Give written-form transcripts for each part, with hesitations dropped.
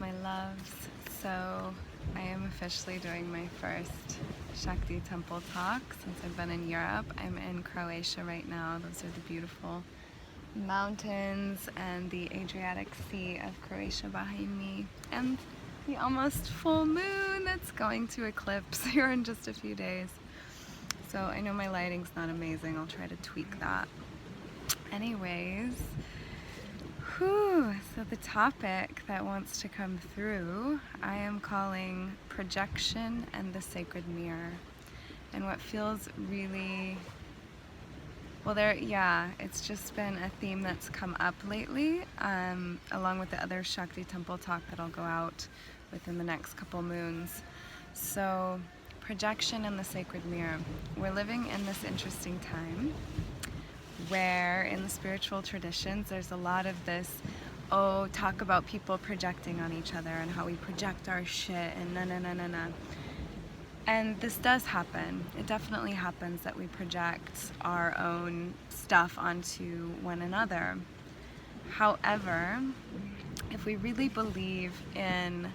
my loves. So I am officially doing my first Shakti temple talk since I've been in Europe. I'm in Croatia right now. Those are the beautiful mountains and the Adriatic Sea of Croatia behind me, and the almost full moon that's going to eclipse here in just a few days. So I know my lighting's not amazing. I'll try to tweak that. Anyways, so the topic that wants to come through, I am calling projection and the sacred mirror. And what feels really, it's just been a theme that's come up lately, along with the other Shakti temple talk that I'll go out within the next couple moons. So, projection and the sacred mirror. We're living in this interesting time where in the spiritual traditions there's a lot of this, talk about people projecting on each other and how we project our shit and na. And this does happen. It definitely happens that we project our own stuff onto one another. However, if we really believe in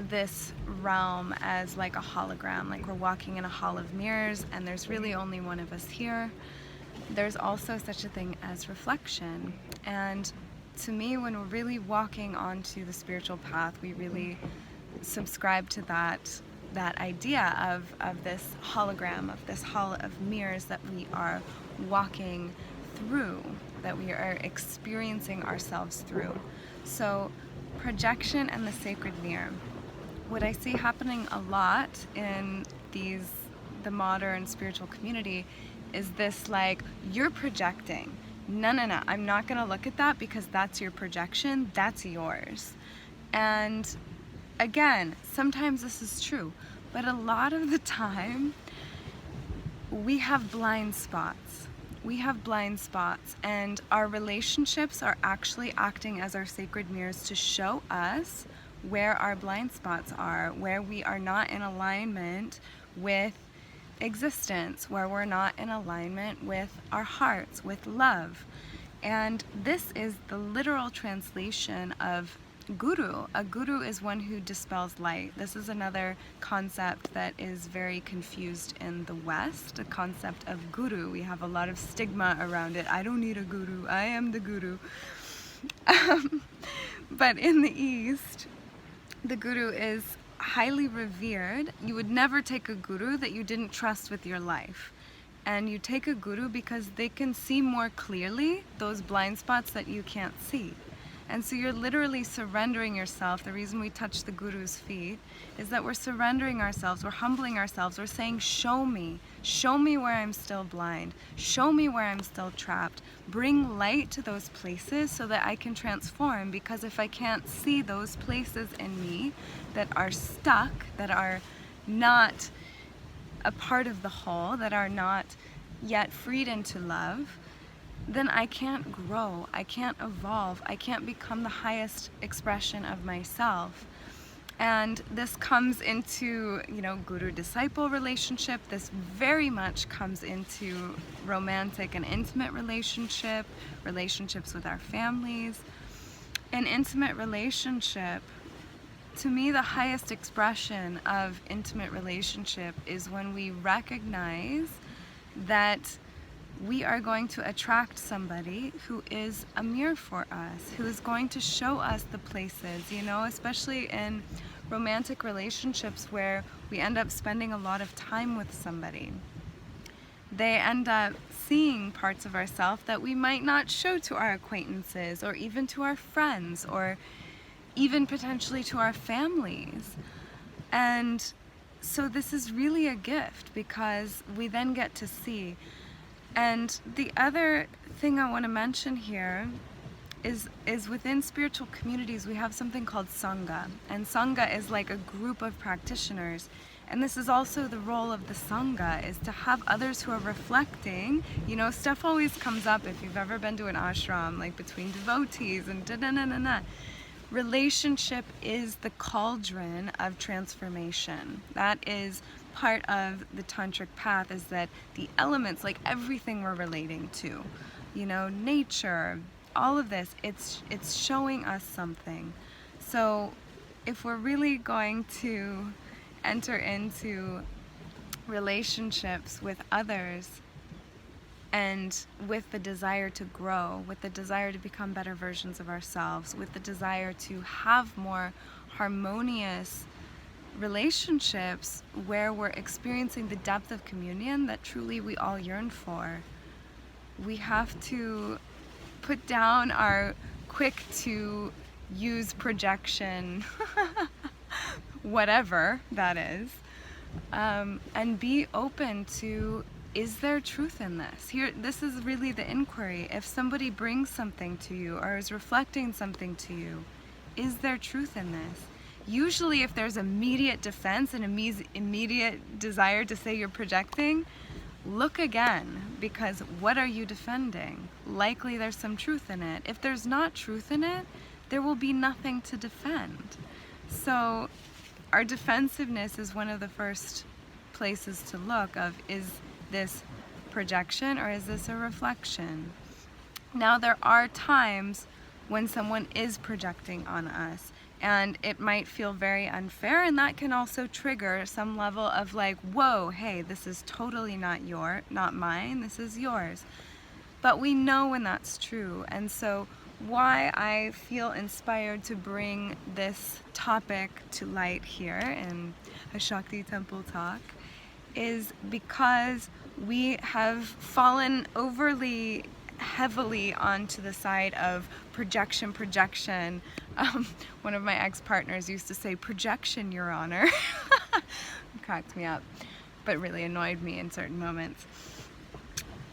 this realm as like a hologram, like we're walking in a hall of mirrors and there's really only one of us here, there's also such a thing as reflection. And to me, when we're really walking onto the spiritual path, we really subscribe to that idea of this hologram, of this hall of mirrors that we are walking through, that we are experiencing ourselves through. So projection and the sacred mirror. What I see happening a lot in the modern spiritual community is this, like, you're projecting. No, I'm not gonna look at that because that's your projection, that's yours. And again, sometimes this is true, but a lot of the time we have blind spots. We have blind spots, and our relationships are actually acting as our sacred mirrors to show us where our blind spots are, where we are not in alignment with existence, where we're not in alignment with our hearts, with love. And this is the literal translation of guru. A guru is one who dispels light. This is another concept that is very confused in the West, the concept of guru. We have a lot of stigma around it. I don't need a guru, I am the guru. But in the East, the guru is highly revered. You would never take a guru that you didn't trust with your life. And you take a guru because they can see more clearly those blind spots that you can't see. And so you're literally surrendering yourself. The reason we touch the guru's feet is that we're surrendering ourselves, we're humbling ourselves, we're saying, show me where I'm still blind, show me where I'm still trapped, bring light to those places so that I can transform, because if I can't see those places in me that are stuck, that are not a part of the whole, that are not yet freed into love, then I can't grow, I can't evolve, I can't become the highest expression of myself. And this comes into, guru-disciple relationship. This very much comes into romantic and intimate relationships with our families. An intimate relationship, to me, the highest expression of intimate relationship is when we recognize that we are going to attract somebody who is a mirror for us, who is going to show us the places, especially in romantic relationships where we end up spending a lot of time with somebody. They end up seeing parts of ourselves that we might not show to our acquaintances or even to our friends or even potentially to our families. And so this is really a gift because we then get to see. And the other thing I want to mention here is within spiritual communities we have something called Sangha. And Sangha is like a group of practitioners. And this is also the role of the Sangha, is to have others who are reflecting. Stuff always comes up if you've ever been to an ashram, like between devotees and da-da-na-na-na. Relationship is the cauldron of transformation. That is part of the tantric path, is that the elements, like everything we're relating to, nature, all of this, it's showing us something. So if we're really going to enter into relationships with others and with the desire to grow, with the desire to become better versions of ourselves, with the desire to have more harmonious relationships where we're experiencing the depth of communion that truly we all yearn for, we have to put down our quick to use projection, whatever that is, and be open to, is there truth in this? This is really the inquiry. If somebody brings something to you or is reflecting something to you, is there truth in this? Usually if there's immediate defense and immediate desire to say you're projecting, look again, because what are you defending? Likely there's some truth in it. If there's not truth in it, there will be nothing to defend. So our defensiveness is one of the first places to look of, is this projection or is this a reflection? Now there are times when someone is projecting on us, and it might feel very unfair, and that can also trigger some level of like, whoa, hey, this is totally not mine, this is yours. But we know when that's true, and so why I feel inspired to bring this topic to light here in a Shakti Temple talk is because we have fallen overly heavily onto the side of projection. One of my ex-partners used to say, "Projection, Your Honor." It cracked me up, but really annoyed me in certain moments.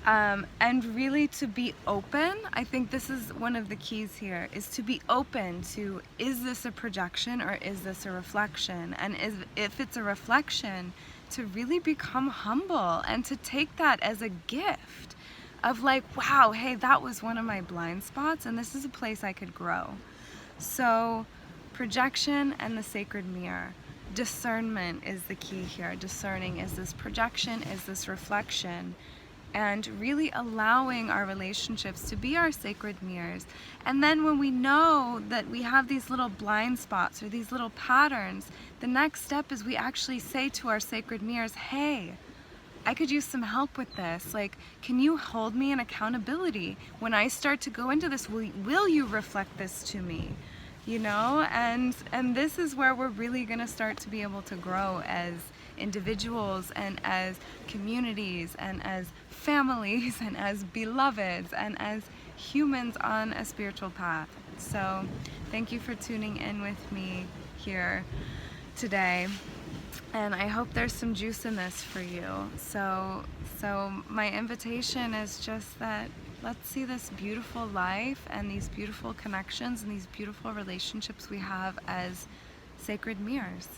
And really to be open, I think this is one of the keys here, is to be open to, is this a projection or is this a reflection? And if it's a reflection, to really become humble and to take that as a gift of like, wow, hey, that was one of my blind spots and this is a place I could grow. So projection and the sacred mirror. Discernment is the key here. Discerning, is this projection, is this reflection? And really allowing our relationships to be our sacred mirrors. And then when we know that we have these little blind spots or these little patterns, the next step is we actually say to our sacred mirrors, hey, I could use some help with this. Like, can you hold me in accountability? When I start to go into this, will you reflect this to me? You know, and this is where we're really gonna start to be able to grow as individuals and as communities and as families and as beloveds and as humans on a spiritual path. So thank you for tuning in with me here today, and I hope there's some juice in this for you. So my invitation is just that let's see this beautiful life and these beautiful connections and these beautiful relationships we have as sacred mirrors.